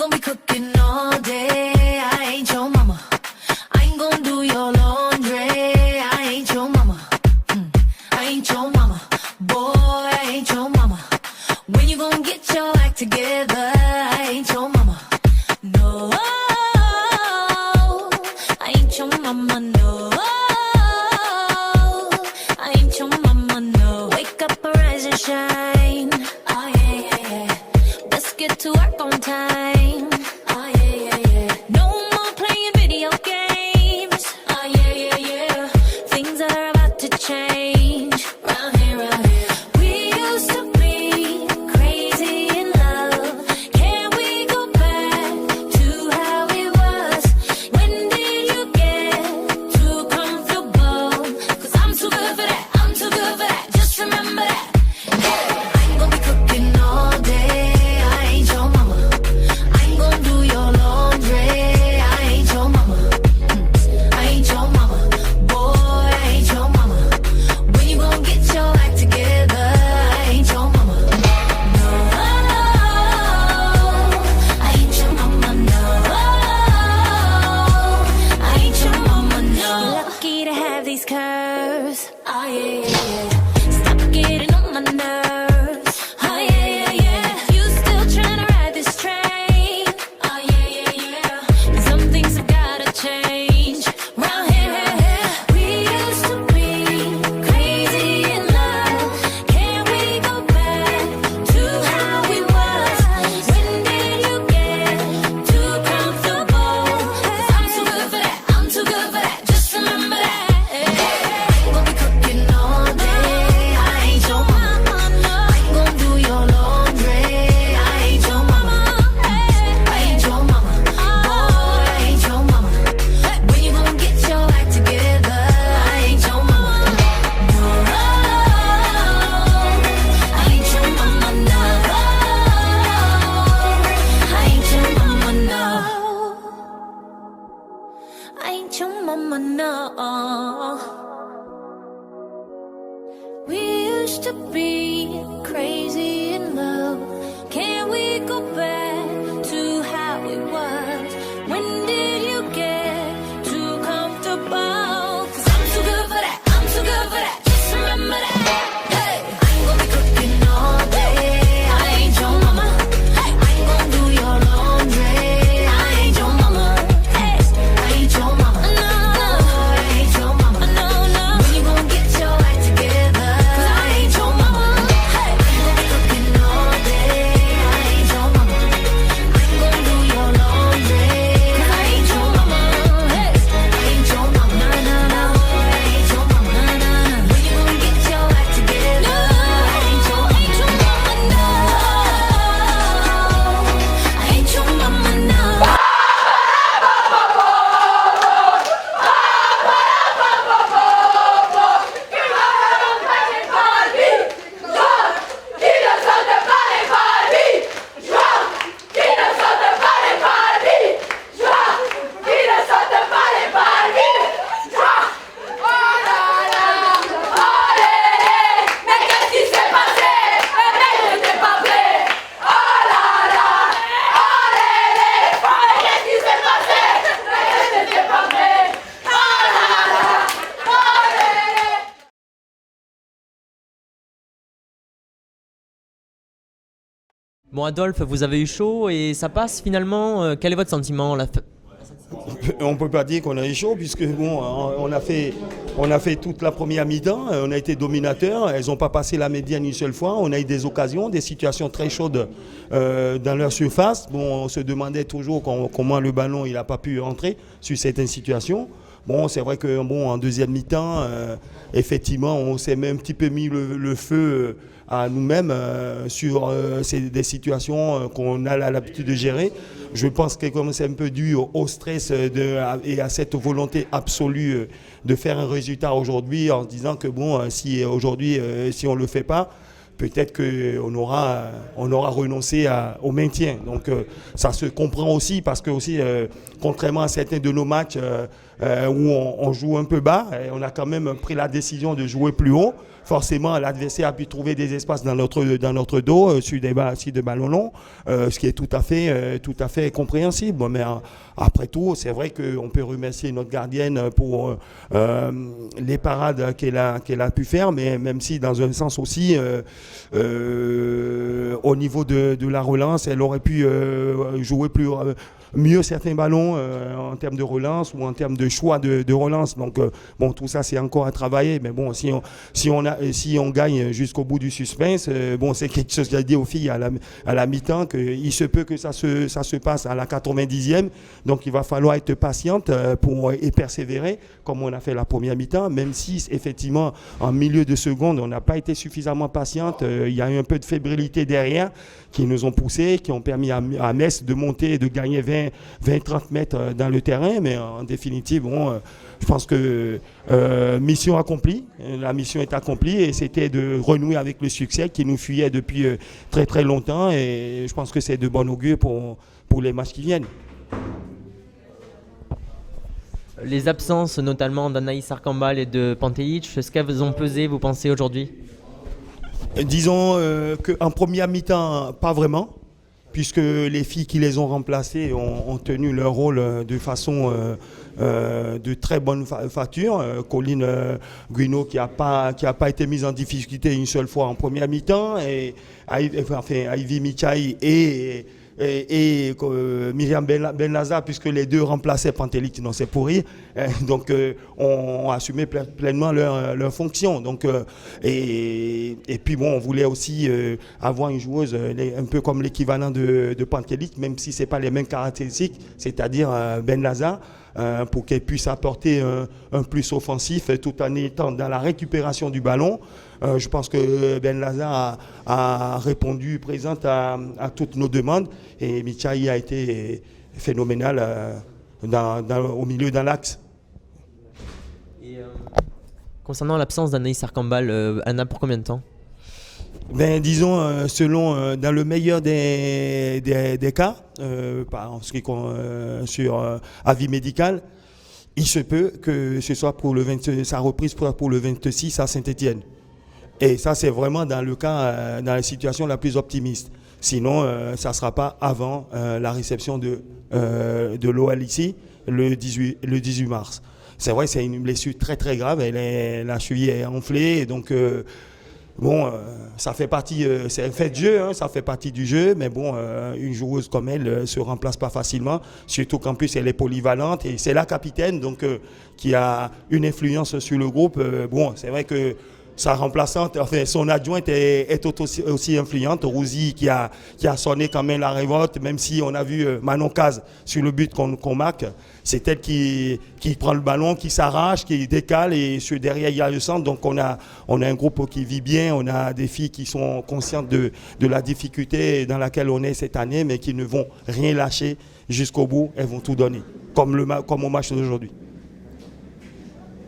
gonna be cooking all day. I ain't your mama. I ain't gonna do your laundry. I ain't your mama. I ain't your mama. Boy, I ain't your mama. When you gonna get your act together? I ain't your mama. No, I ain't your mama. No, I ain't your mama. No, wake up, arise and shine. Oh yeah, yeah, yeah. Let's get to work on time. Oh yeah, yeah, yeah. No more playing video games. Oh yeah, yeah, yeah. Things are about to change. Round here, round here. We used to be crazy in love. Can we go back to how it was? When did you get too comfortable? 'Cause I'm too good for that. I'm too good for that. Just remember that. I ain't gonna be cooking all day. I ain't your mama. I ain't gonna do your laundry. I ain't your mama. I ain't your mama. Boy, I ain't your mama. When you gonna get your act together? I ain't your mama. No, I ain't your mama. No, I ain't your mama. No. You're lucky to have these curves. Oh yeah, yeah, yeah. Stop getting on my nerves. Oh yeah, yeah, yeah. You still tryna ride this train. Oh yeah, yeah, yeah. Some things have gotta change. Round here, we used to be crazy in love. Can we go back to how we was? When did you get too comfortable? 'Cause I'm too good for that. I'm too good for that. Just remember that. I ain't gonna be cooking all day. I ain't your mama. I ain't gonna do your laundry. I ain't your mama. I ain't your mama. Boy, I ain't your mama. When you gonna get your act together? I ain't your mama. No, I ain't your mama. No, I ain't your mama. No, I ain't your mama. No. We used to be crazy in love. Can we go back to how it was? When did you get too comfortable? 'Cause I'm too good for that. I'm too good for that. Just remember that. Hey, I ain't gonna be cooking all day. I ain't your mama. I ain't gonna do your laundry. I ain't your mama. Hey, I ain't your mama. No, I ain't your mama. No, no. When you gonna get your act together? 'Cause I ain't your mama. Hey, I ain't gonna be cooking all day. I ain't your mama. I ain't gonna do your laundry. 'Cause I ain't your mama. Hey, I ain't your mama. No, no, no. I ain't your mama. No, no, no. When you gonna get your act together? I ain't your mama. No, I ain't your mama. No. Bon, Adolphe, vous avez eu chaud et ça passe finalement. Quel est votre sentiment là? On ne peut pas dire qu'on a eu chaud puisque bon, on a fait toute la première mi-temps, on a été dominateurs, elles n'ont pas passé la médiane une seule fois, on a eu des occasions, des situations très chaudes dans leur surface. Bon, on se demandait toujours comment le ballon il n'a pas pu entrer sur certaines situations. Bon, c'est vrai que bon, en deuxième mi-temps, effectivement, on s'est même un petit peu mis le feu à nous-mêmes sur des situations qu'on a l'habitude de gérer. Je pense que comme c'est un peu dû au stress et à cette volonté absolue de faire un résultat aujourd'hui en se disant que bon, si aujourd'hui, si on ne le fait pas, peut-être qu'on aura renoncé au maintien. Donc ça se comprend aussi parce que aussi, contrairement à certains de nos matchs où on joue un peu bas, on a quand même pris la décision de jouer plus haut. forcément, l'adversaire a pu trouver des espaces dans notre dos sur des ballons longs, ce qui est tout à fait compréhensible. Bon, mais après tout, c'est vrai qu'on peut remercier notre gardienne pour les parades qu'elle a pu faire, mais même si dans un sens aussi, au niveau de la relance, elle aurait pu jouer mieux certains ballons en termes de relance ou en termes de choix de relance. Donc bon, tout ça c'est encore à travailler, mais bon, si on gagne jusqu'au bout du suspense, bon, c'est quelque chose qu'il a dit aux filles à la mi-temps, qu'il se peut que ça se passe à la 90e, donc il va falloir être patiente et persévérer comme on a fait la première mi-temps, même si effectivement en milieu de seconde on n'a pas été suffisamment patiente, il y a eu un peu de fébrilité derrière qui nous ont poussé, qui ont permis à Metz de monter et de gagner 20-30 mètres dans le terrain, mais en définitive, bon, je pense que mission accomplie, la mission est accomplie et c'était de renouer avec le succès qui nous fuyait depuis très très longtemps, et je pense que c'est de bon augure pour les matchs qui viennent. Les absences, notamment d'Anaïs Arcambal et de Pantelic, est-ce qu'elles ont pesé, vous pensez, aujourd'hui ? Disons qu'en première mi-temps, pas vraiment, puisque les filles qui les ont remplacées ont tenu leur rôle de façon de très bonne facture. Colline Guino qui a pas été mise en difficulté une seule fois en première mi-temps, et Ivy Michaï et Myriam Ben-Lazar, puisque les deux remplaçaient Pantelic, sinon c'est pour rire. Donc ont assumé pleinement leur fonction. Donc, et puis bon, on voulait aussi avoir une joueuse un peu comme l'équivalent de Pantelic, même si ce n'est pas les mêmes caractéristiques, c'est-à-dire Ben-Lazar, pour qu'elle puisse apporter un plus offensif tout en étant dans la récupération du ballon. Je pense que Ben-Lazar a répondu présente à toutes nos demandes, et Michaï a été phénoménal au milieu d'un axe. Et, concernant l'absence d'Anaïs Arcambal, Anna, pour combien de temps ? Ben, disons, dans le meilleur des cas, en ce qui sur avis médical, il se peut que ce soit sa reprise pour le 26 à Saint-Étienne. Et ça, c'est vraiment dans le cas, dans la situation la plus optimiste. Sinon, ça ne sera pas avant la réception de l'OL ici, le 18 mars. C'est vrai, c'est une blessure très très grave. La cheville est enflée, et donc bon, ça fait partie, c'est un fait de jeu, hein, ça fait partie du jeu, mais bon, une joueuse comme elle se remplace pas facilement, surtout qu'en plus elle est polyvalente et c'est la capitaine, donc qui a une influence sur le groupe. Bon, c'est vrai que sa remplaçante, enfin son adjointe est aussi influente, Rouzy qui a sonné quand même la révolte, même si on a vu Manon Caz sur le but qu'on marque. C'est elle qui prend le ballon, qui s'arrache, qui décale, et derrière il y a le centre. Donc on a un groupe qui vit bien, on a des filles qui sont conscientes de la difficulté dans laquelle on est cette année, mais qui ne vont rien lâcher jusqu'au bout, elles vont tout donner, comme au match d'aujourd'hui.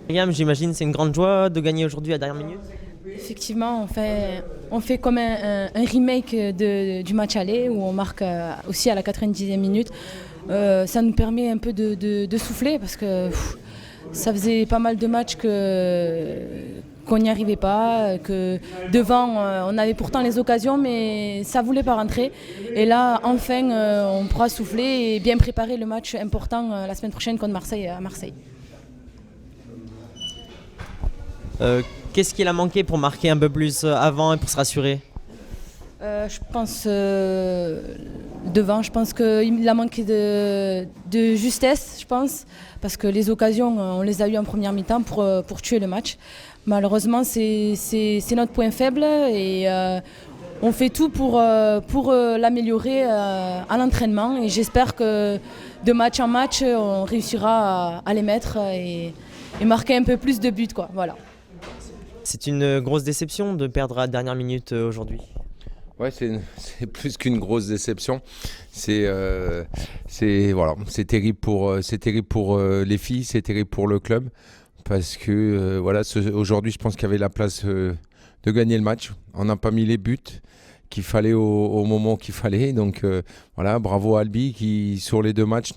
Myriam, j'imagine c'est une grande joie de gagner aujourd'hui à dernière minute. Effectivement, on fait comme un remake du match aller où on marque aussi à la 90e minute. Ça nous permet un peu de souffler parce que ça faisait pas mal de matchs qu'on n'y arrivait pas, que devant on avait pourtant les occasions mais ça ne voulait pas rentrer. Et là, enfin, on pourra souffler et bien préparer le match important la semaine prochaine contre Marseille à Marseille. Qu'est-ce qu'il a manqué pour marquer un peu plus avant et pour se rassurer ? Je pense devant, je pense qu'il a manqué de justesse, je pense, parce que les occasions, on les a eues en première mi-temps pour tuer le match. Malheureusement, c'est notre point faible et on fait tout pour l'améliorer à l'entraînement. Et j'espère que de match en match, on réussira à les mettre et marquer un peu plus de buts, quoi. Voilà. C'est une grosse déception de perdre à la dernière minute aujourd'hui. Ouais, c'est plus qu'une grosse déception. C'est terrible pour les filles, c'est terrible pour le club parce que aujourd'hui, je pense qu'il y avait la place de gagner le match. On n'a pas mis les buts qu'il fallait au moment qu'il fallait. Donc bravo à Albi qui sur les deux matchs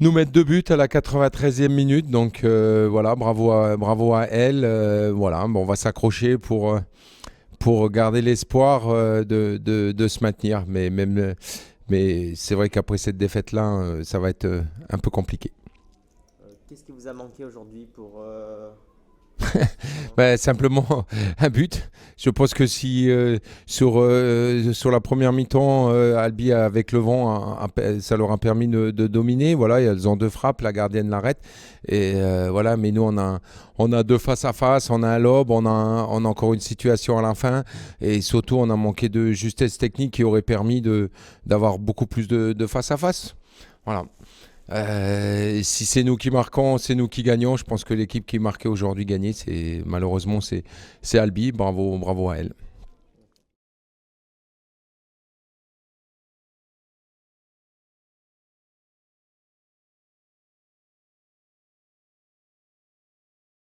nous mettre 2 buts à la 93e minute. Donc voilà, bravo à elle. Voilà, bon, on va s'accrocher pour garder l'espoir de se maintenir. Mais c'est vrai qu'après cette défaite-là, ça va être un peu compliqué. Qu'est-ce qui vous a manqué aujourd'hui pour... Simplement un but. Je pense que si sur la première mi-temps, Albi avec le vent, ça leur a permis de dominer. Voilà, elles ont 2 frappes, la gardienne l'arrête. Et voilà, mais nous on a 2 face à face, on a un lob, on a encore une situation à la fin. Et surtout, on a manqué de justesse technique qui aurait permis d'avoir beaucoup plus de face à face. Voilà. Si c'est nous qui marquons, c'est nous qui gagnons. Je pense que l'équipe qui marquait aujourd'hui gagnait. Malheureusement, c'est Albi. Bravo à elle.